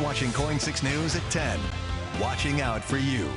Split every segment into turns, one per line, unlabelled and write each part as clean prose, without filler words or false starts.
watching KOIN 6 News at 10. Watching out for you.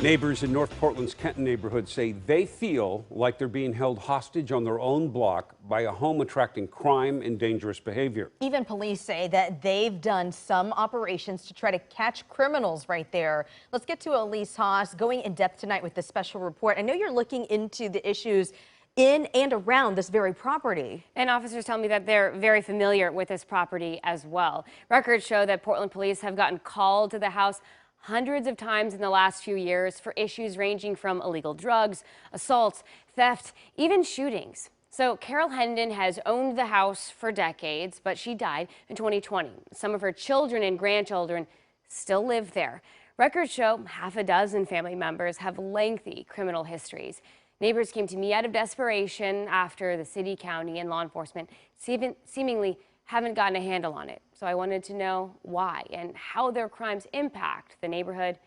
Neighbors in North Portland's Kenton neighborhood say they feel like they're being held hostage on their own block by a home attracting crime and dangerous behavior.
Even police say that they've done some operations to try to catch criminals right there. Let's get to Elise Haas going in depth tonight with this special report. I know you're looking into the issues in and around this very property.
And officers tell me that they're very familiar with this property as well. Records show that Portland police have gotten called to the house hundreds of times in the last few years for issues ranging from illegal drugs, assaults, theft, even shootings. So Carol Hendon has owned the house for decades, but she died in 2020. Some of her children and grandchildren still live there. Records show half a dozen family members have lengthy criminal histories. Neighbors came to me out of desperation after the city, county, and law enforcement seemingly haven't gotten a handle on it. So I wanted to know why and how their crimes impact the neighborhood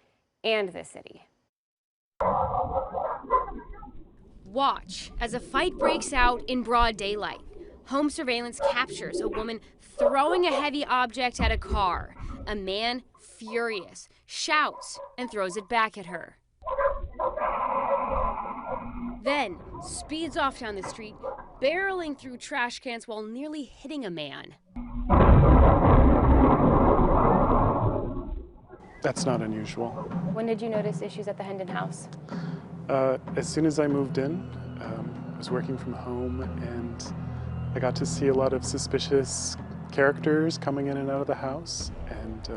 and the city. Watch as a fight breaks out in broad daylight. Home surveillance captures a woman throwing a heavy object at a car. A man, furious, shouts and throws it back at her. Then speeds off down the street, barreling through trash cans while nearly hitting a man.
That's not unusual.
When did you notice issues at the Hendon house?
As soon as I moved in, I was working from home and I got to see a lot of suspicious characters coming in and out of the house. And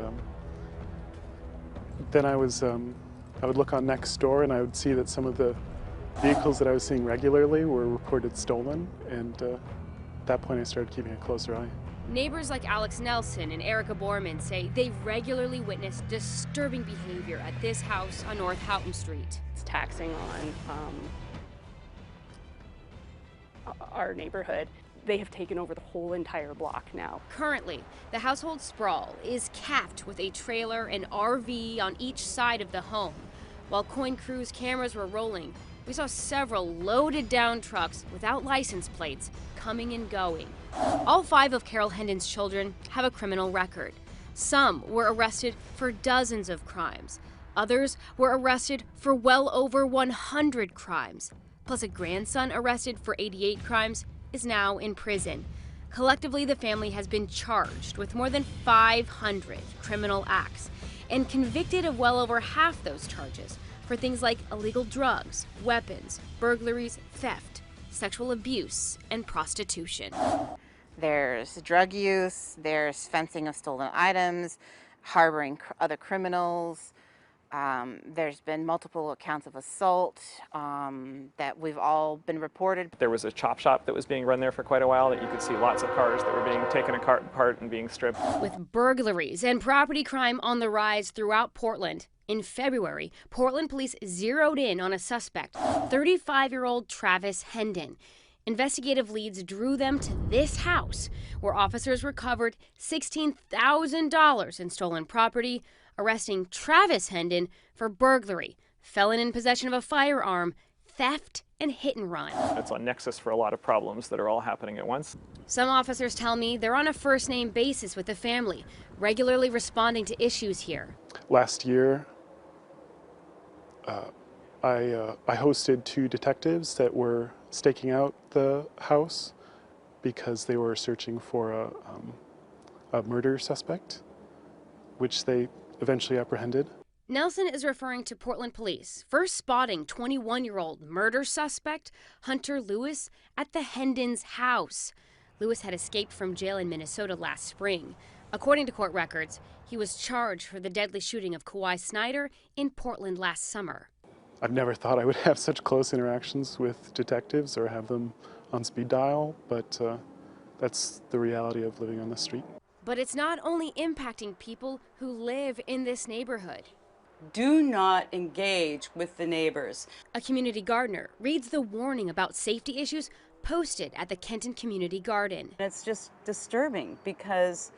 then I would look on Nextdoor and I would see that some of the vehicles that I was seeing regularly were reported stolen, and at that point I started keeping a closer eye.
Neighbors like Alex Nelson and Erica Borman say they regularly witness disturbing behavior at this house on North Houghton Street.
It's taxing on our neighborhood. They have taken over the whole entire block now.
Currently, the household sprawl is capped with a trailer and RV on each side of the home. While KOIN Crew's cameras were rolling, we saw several loaded down trucks without license plates coming and going. All 5 of Carol Hendon's children have a criminal record. Some were arrested for dozens of crimes. Others were arrested for well over 100 crimes. Plus a grandson arrested for 88 crimes is now in prison. Collectively, the family has been charged with more than 500 criminal acts and convicted of well over half those charges for things like illegal drugs, weapons, burglaries, theft, sexual abuse, and prostitution.
There's drug use, there's fencing of stolen items, harboring other criminals. There's been multiple accounts of assault that we've all been reported.
There was a chop shop that was being run there for quite a while that you could see lots of cars that were being taken apart and being stripped.
With burglaries and property crime on the rise throughout Portland, in February, Portland police zeroed in on a suspect, 35-year-old Travis Hendon. Investigative leads drew them to this house, where officers recovered $16,000 in stolen property, arresting Travis Hendon for burglary, felon in possession of a firearm, theft, and hit and run.
It's a nexus for a lot of problems that are all happening at once.
Some officers tell me they're on a first-name basis with the family, regularly responding to issues here.
Last year, I hosted 2 detectives that were staking out the house because they were searching for a murder suspect, which they eventually apprehended.
Nelson is referring to Portland police first spotting 21-year-old murder suspect Hunter Lewis at the Hendon's house. Lewis had escaped from jail in Minnesota last spring. According to court records, he was charged for the deadly shooting of Kawhi Snyder in Portland last summer.
I've never thought I would have such close interactions with detectives or have them on speed dial, but that's the reality of living on the street.
But it's not only impacting people who live in this neighborhood.
Do not engage with the neighbors.
A community gardener reads the warning about safety issues posted at the Kenton Community Garden.
It's just disturbing because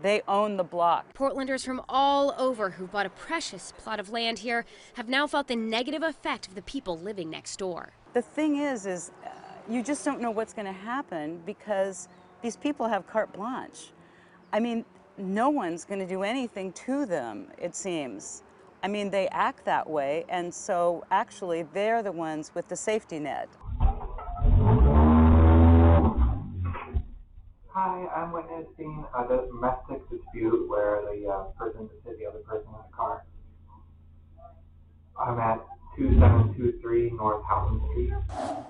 they own the block.
Portlanders from all over who bought a precious plot of land here have now felt the negative effect of the people living next door.
The thing is you just don't know what's going to happen because these people have carte blanche. I mean, no one's going to do anything to them, it seems. I mean, they act that way, and so actually they're the ones with the safety net.
Hi, I'm witnessing a domestic dispute where the person just hit the other person in the car. I'm at 2723 North Houghton Street.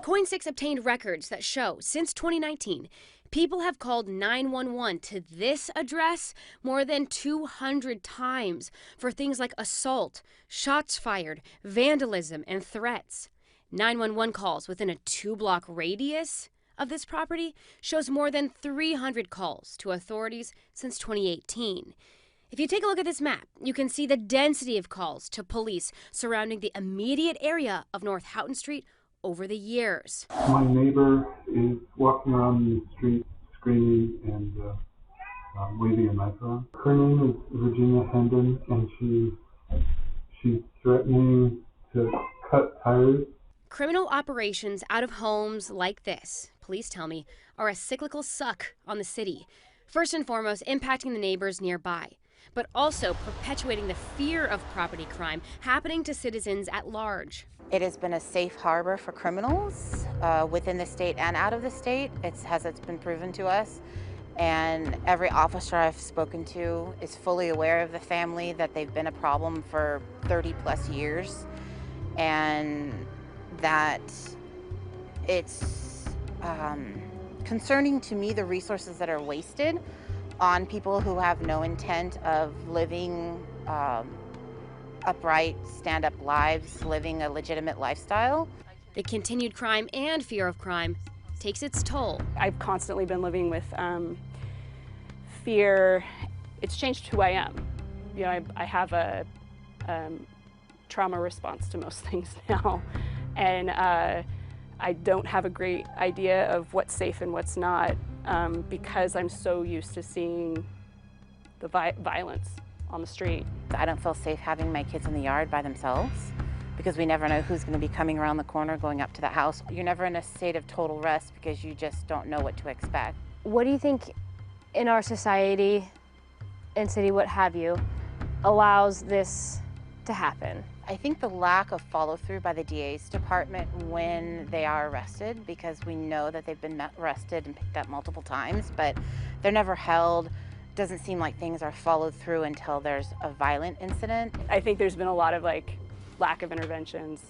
Coin 6 obtained records that show since 2019, people have called 911 to this address more than 200 times for things like assault, shots fired, vandalism, and threats. 911 calls within a 2-block radius of this property shows more than 300 calls to authorities since 2018. If you take a look at this map, you can see the density of calls to police surrounding the immediate area of North Houghton Street over the years.
My neighbor is walking around the street screaming and waving a knife around. Her name is Virginia Hendon, and she's threatening to cut tires.
Criminal operations out of homes like this, police tell me, are a cyclical suck on the city. First and foremost, impacting the neighbors nearby, but also perpetuating the fear of property crime happening to citizens at large.
It has been a safe harbor for criminals within the state and out of the state. It's been proven to us. And every officer I've spoken to is fully aware of the family, that they've been a problem for 30 plus years. And that it's concerning to me, the resources that are wasted on people who have no intent of living upright, stand-up lives, living a legitimate lifestyle.
The continued crime and fear of crime takes its toll.
I've constantly been living with fear. It's changed who I am. You know, I have a trauma response to most things now, and I don't have a great idea of what's safe and what's not because I'm so used to seeing the violence on the street.
I don't feel safe having my kids in the yard by themselves because we never know who's going to be coming around the corner going up to the house. You're never in a state of total rest because you just don't know what to expect.
What do you think in our society and city, what have you, allows this to happen?
I think the lack of follow-through by the DA's department when they are arrested, because we know that they've been arrested and picked up multiple times, but they're never held. Doesn't seem like things are followed through until there's a violent incident.
I think there's been a lot of lack of interventions,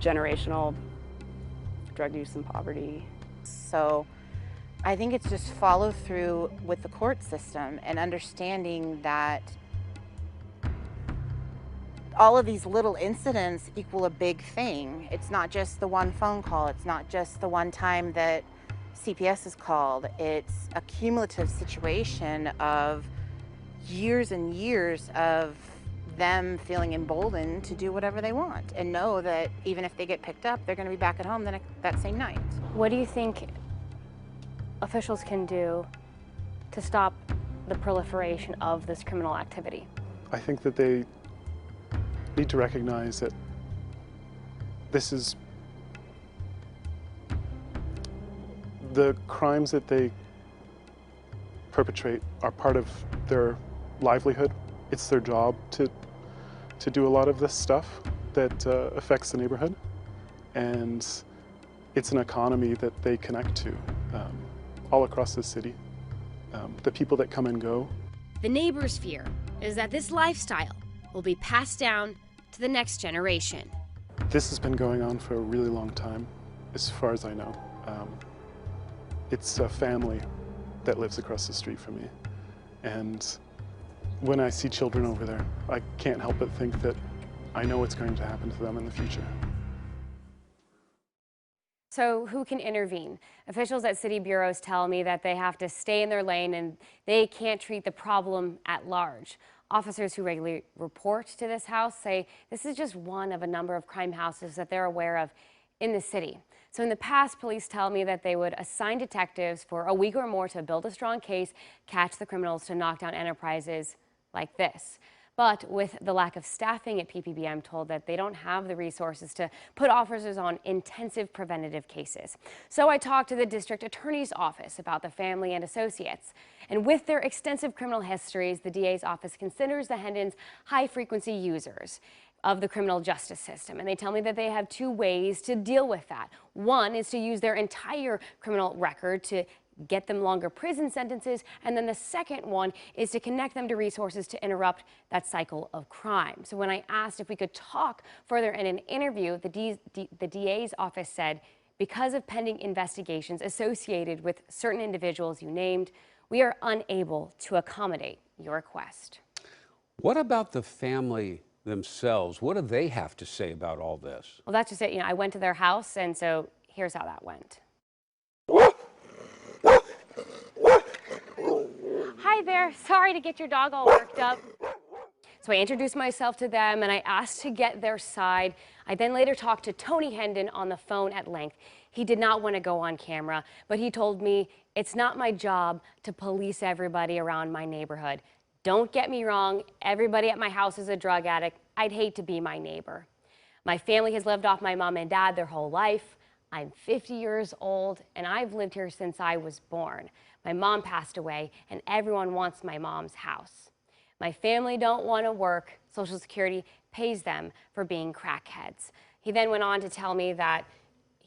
generational drug use and poverty.
So I think it's just follow through with the court system and understanding that all of these little incidents equal a big thing. It's not just the one phone call. It's not just the one time that CPS is called. It's a cumulative situation of years and years of them feeling emboldened to do whatever they want and know that even if they get picked up, they're going to be back at home that same night.
What do you think officials can do to stop the proliferation of this criminal activity?
I think that they need to recognize that this is the crimes that they perpetrate are part of their livelihood. It's their job to do a lot of this stuff that affects the neighborhood, and it's an economy that they connect to all across the city. The people that come and go.
The neighbors' fear is that this lifestyle will be passed down to the next generation.
This has been going on for a really long time, as far as I know. It's a family that lives across the street from me. And when I see children over there, I can't help but think that I know what's going to happen to them in the future.
So who can intervene? Officials at city bureaus tell me that they have to stay in their lane and they can't treat the problem at large. Officers who regularly report to this house say this is just one of a number of crime houses that they're aware of in the city. So in the past, police tell me that they would assign detectives for a week or more to build a strong case, catch the criminals to knock down enterprises like this. But with the lack of staffing at PPB, I'm told that they don't have the resources to put officers on intensive preventative cases. So I talked to the district attorney's office about the family and associates. And with their extensive criminal histories, the DA's office considers the Hendons high-frequency users of the criminal justice system. And they tell me that they have two ways to deal with that. One is to use their entire criminal record to get them longer prison sentences, and then the second one is to connect them to resources to interrupt that cycle of crime. So when I asked if we could talk further in an interview, the DA's office said, because of pending investigations associated with certain individuals you named, we are unable to accommodate your request.
What about the family themselves? What do they have to say about all this?
Well, that's just it. I went to their house, and so here's how that went. Hi there, sorry to get your dog all worked up. So I introduced myself to them and I asked to get their side. I then later talked to Tony Hendon on the phone at length. He did not want to go on camera, but he told me, it's not my job to police everybody around my neighborhood. Don't get me wrong, everybody at my house is a drug addict. I'd hate to be my neighbor. My family has lived off my mom and dad their whole life. I'm 50 years old and I've lived here since I was born. My mom passed away and everyone wants my mom's house. My family don't want to work. Social Security pays them for being crackheads. He then went on to tell me that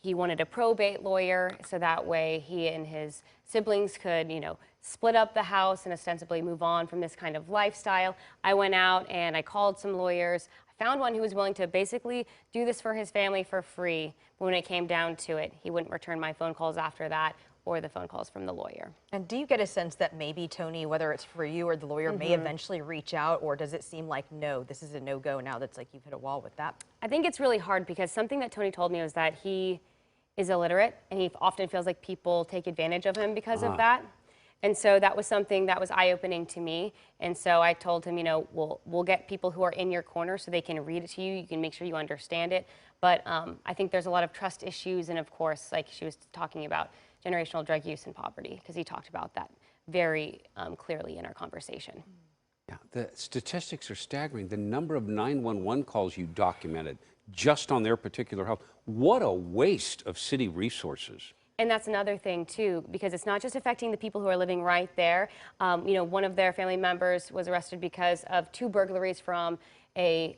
he wanted a probate lawyer so that way he and his siblings could, split up the house and ostensibly move on from this kind of lifestyle. I went out and I called some lawyers. I found one who was willing to basically do this for his family for free. But when it came down to it, he wouldn't return my phone calls after that or the phone calls from the lawyer.
And do you get a sense that maybe, Tony, whether it's for you or the lawyer, may eventually reach out, or does it seem like, no, this is a no-go now, that's like you've hit a wall with that?
I think it's really hard because something that Tony told me was that he is illiterate and he often feels like people take advantage of him because of that. And so that was something that was eye-opening to me. And so I told him, we'll get people who are in your corner so they can read it to you. You can make sure you understand it. But I think there's a lot of trust issues. And of course, like she was talking about, generational drug use and poverty, because he talked about that very clearly in our conversation.
Yeah, the statistics are staggering. The number of 911 calls you documented just on their particular house. What a waste of city resources.
And that's another thing, too, because it's not just affecting the people who are living right there. One of their family members was arrested because of 2 burglaries from a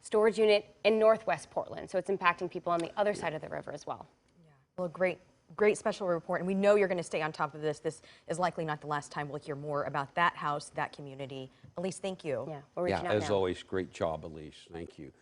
storage unit in Northwest Portland. So it's impacting people on the other side of the river as well.
Yeah. Well, great special report. And we know you're going to stay on top of this. This is likely not the last time we'll hear more about that house, that community. Elise, thank you.
Yeah, we're reaching out
as
now.
always, great job, Elise. Thank you.